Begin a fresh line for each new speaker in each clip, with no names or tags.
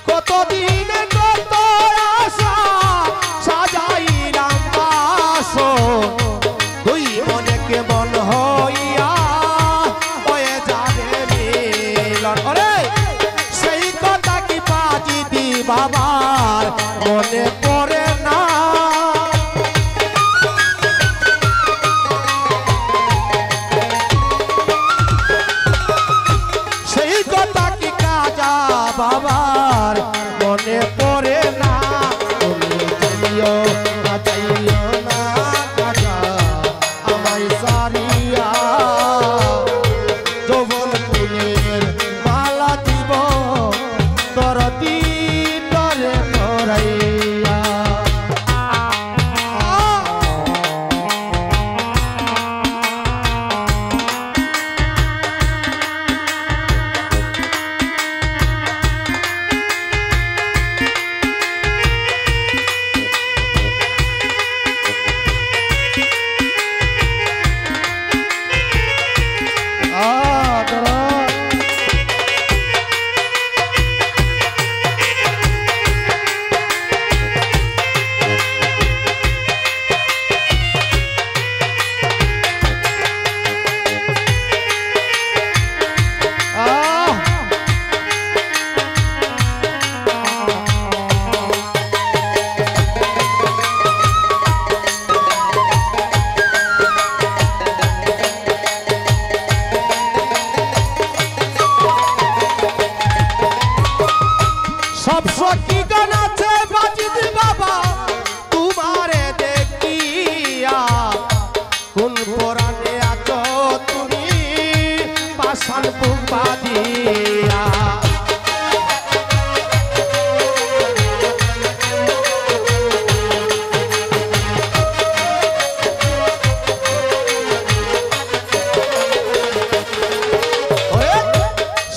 কতদিন কত আশা সাজাইলাম বাসর দুই মনে কেমন হইয়া হয়ে যাবে মিলন। ওরে সেই কথা কি পাজি দি বাবার মনে পড়ে না। সেই কথা কি কাজা বাবার মনে পড়ে না। তুমি যাইও না যাইও না কাজা আমায় সারিয়া যৌবন ফুলের মালা দিব দরদি তরে ধরাইয়া। সব সখী গান আছে বাজিদ বাবা তোমারে দেখিয়া কোন পরাণে আছো তুমি পাষাণ বুক বাঁধিয়া।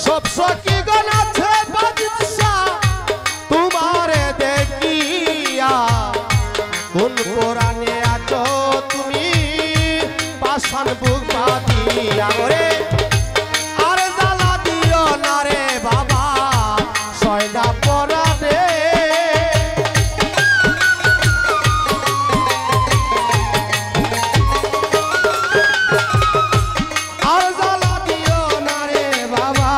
সব সখী গান আছে বাজিদ তোমারে দেখিয়া কোন পরাণে আছো তুমি পাষাণ বুক বাঁধিয়া। ওরে আর জ্বালা দিও না রে বাবা সয়দা পরাণে। আর জ্বালা দিও না রে বাবা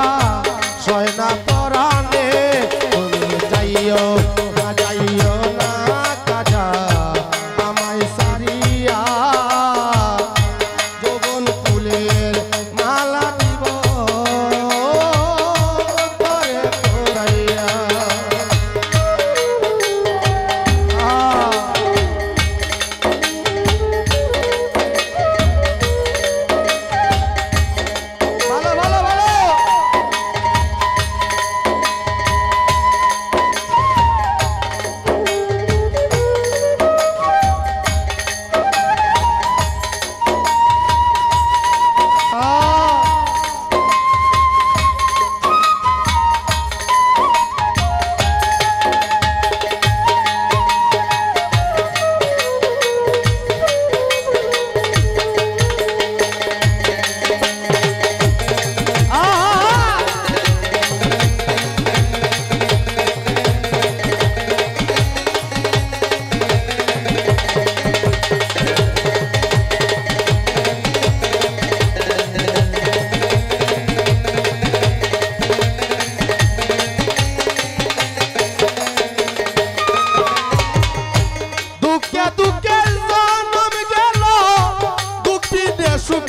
সয়দা পরাণে। তুমি যাইও না যাইও না কাজা আমায় সারিয়া যৌবন ফুলের মালা দিব তরে ধরাইয়া। ভালো ভালো ভালো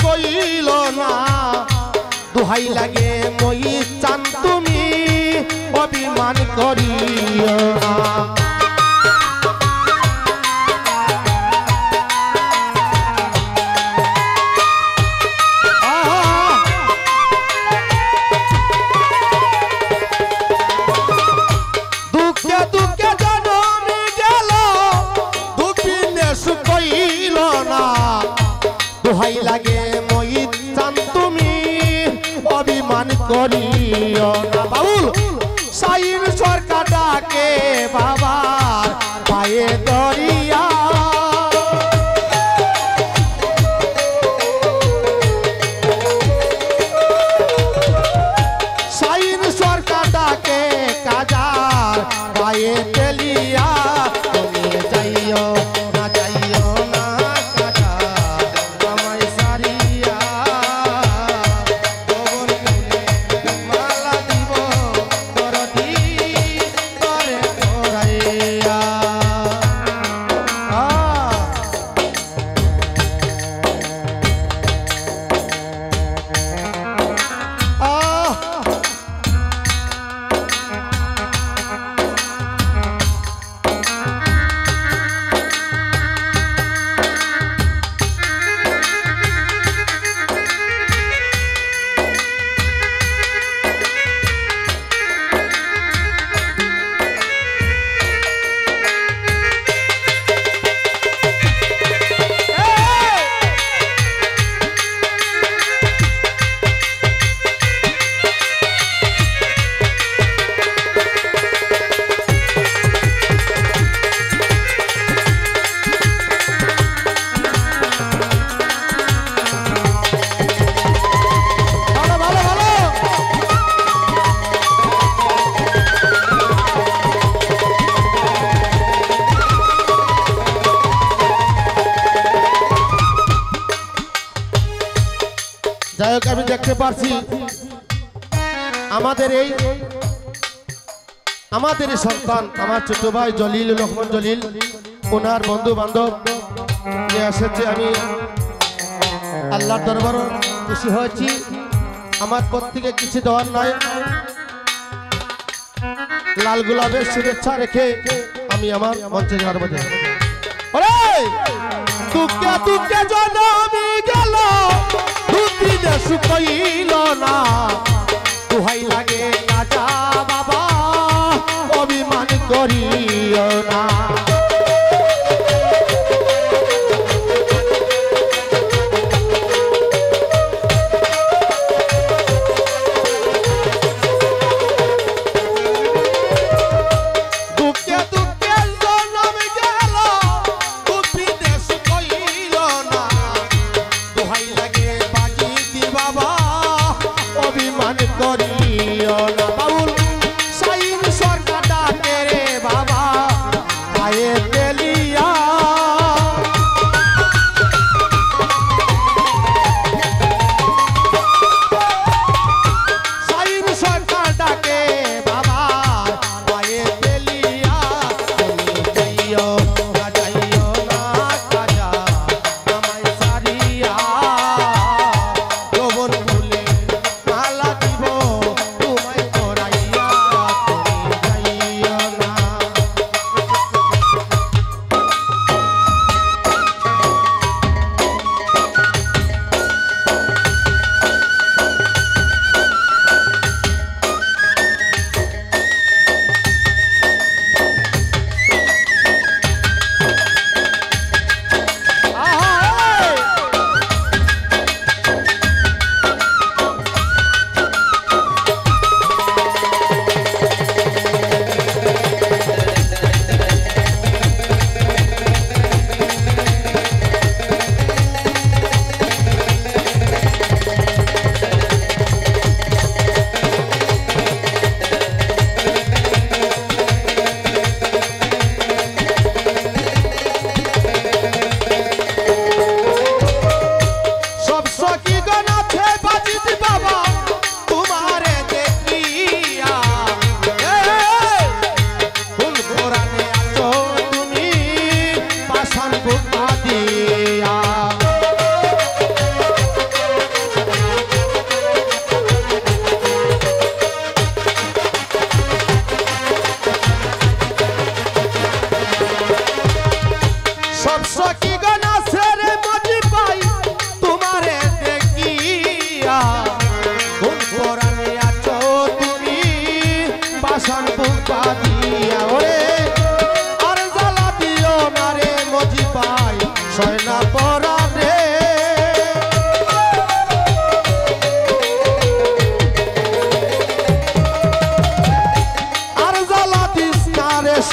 কইল না দোহাই লাগে মই চান তুমি অভিমান করিও না। দুঃখে দুঃখে জনমি গেল দুঃখী দেশ কইল না দোহাই লাগে মই চান তুমি অভিমান করিও না। বাউল সাইন সরকার ডাকে বাবার পায়ে দরিয়া। সাইন সরকার ডাকে কাজার দেখতে পারছি আমাদের এই সন্তান আমার ছোট ভাই জলিল রহমান জলিল ওনার বন্ধু বান্ধব নিয়ে এসেছে। আমি আল্লাহর দরবারে খুশি হয়েছি। আমার প্রত্যেকে কিছু দেওয়ার নাই, লাল গোলাপের শুভেচ্ছা রেখে আমি আমার মঞ্চে যাওয়ার মধ্যে দুঃখে দুঃখে জনমি গেল দুদিনে শুকাইল না, দুহাই লাগে রাজা বাবা অভিমান করিও না।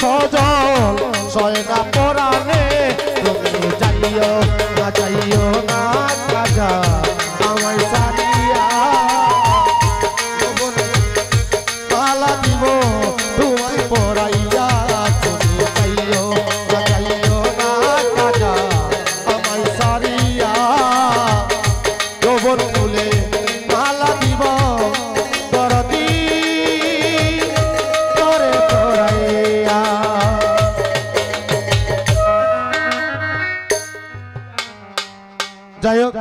সজল সয়না পরানে তুমি যাইও না কাজা আমায় সারিয়া পালা দিব তোমায় পরাইয়া তুমি যাইও না কাজা আমায় সারিয়া যৌবন ফুলে পালা দিব দরদি করে পরাইয়া। যাই হোক